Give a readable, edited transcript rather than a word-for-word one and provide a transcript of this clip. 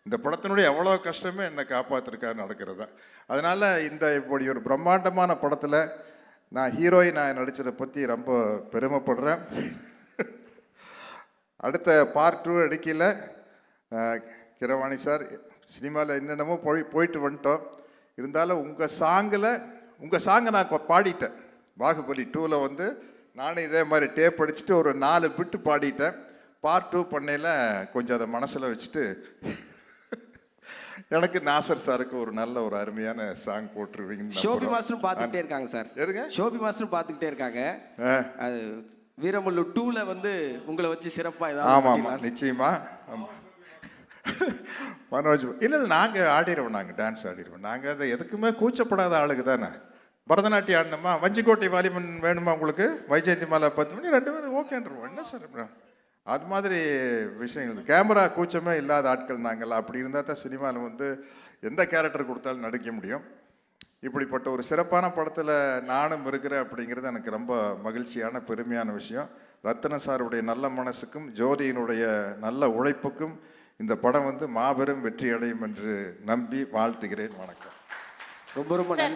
இந்த படத்தினுடைய எவ்வளோ கஷ்டமே என்னை காப்பாற்றிருக்காரு நடக்கிறதா. அதனால் இந்த இப்படி ஒரு பிரம்மாண்டமான படத்தில் நான் ஹீரோயினாக நடித்ததை பற்றி ரொம்ப பெருமைப்படுறேன். அடுத்த பார்ட் 2 எடுக்கல. கிரவாணி சார் சினிமாவில் என்னென்னமோ போயிட்டு வந்துட்டோம். இருந்தாலும் உங்கள் சாங்கை நான் பாடிட்டேன். பாகுபலி 2ல் வந்து நானும் இதே மாதிரி டேப் அடிச்சுட்டு ஒரு 4 பிட்டு பாடிட்டேன். பார்ட் 2 பண்ணையில் கொஞ்சம் அதை மனசில் வச்சுட்டு எனக்கு நாசர் சாருக்கு ஒரு நல்ல ஒரு அருமையான சாங் போட்டுருவீங்க. ஷோபி மாஸ்டரும் பார்த்துக்கிட்டே இருக்காங்க சார். எதுங்க? ஷோபி மாஸ்டரும் பார்த்துக்கிட்டே இருக்காங்க. அது வீரமுள்ளு 2ல வந்து உங்களை வச்சு சிறப்பாக ஏதாவது. ஆமாம், நிச்சயமா. மனோஜ் இல்லை நாங்கள் ஆடிடுவோம், நாங்கள் டான்ஸ் ஆடிடுவோம். நாங்கள் அதை எதுக்குமே கூச்சப்படாத ஆளுக்கு தானே. பரதநாட்டியம் ஆடினோமா, வஞ்சிக்கோட்டை வாலிபன் வேணுமா உங்களுக்கு, வைஜெயந்தி மாலை 10 மணி 2 பேரும் ஓகேன்றோம். என்ன சார் அது மாதிரி விஷயங்கள். கேமரா கூச்சமே இல்லாத ஆட்கள் நாங்கள். அப்படி இருந்தால் தான் சினிமாவில் வந்து எந்த கேரக்டர் கொடுத்தாலும் நடிக்க முடியும். இப்படிப்பட்ட ஒரு சிறப்பான படத்தில் நானும் இருக்கிறேன் அப்படிங்கிறது எனக்கு ரொம்ப மகிழ்ச்சியான பெருமையான விஷயம். ரத்தன சாருடைய நல்ல மனசுக்கும் ஜோதியினுடைய நல்ல உழைப்புக்கும் இந்த படம் வந்து மாபெரும் வெற்றி அடையும் என்று நம்பி வாழ்த்துகிறேன். வணக்கம். ரொம்ப ரொம்ப நன்றி.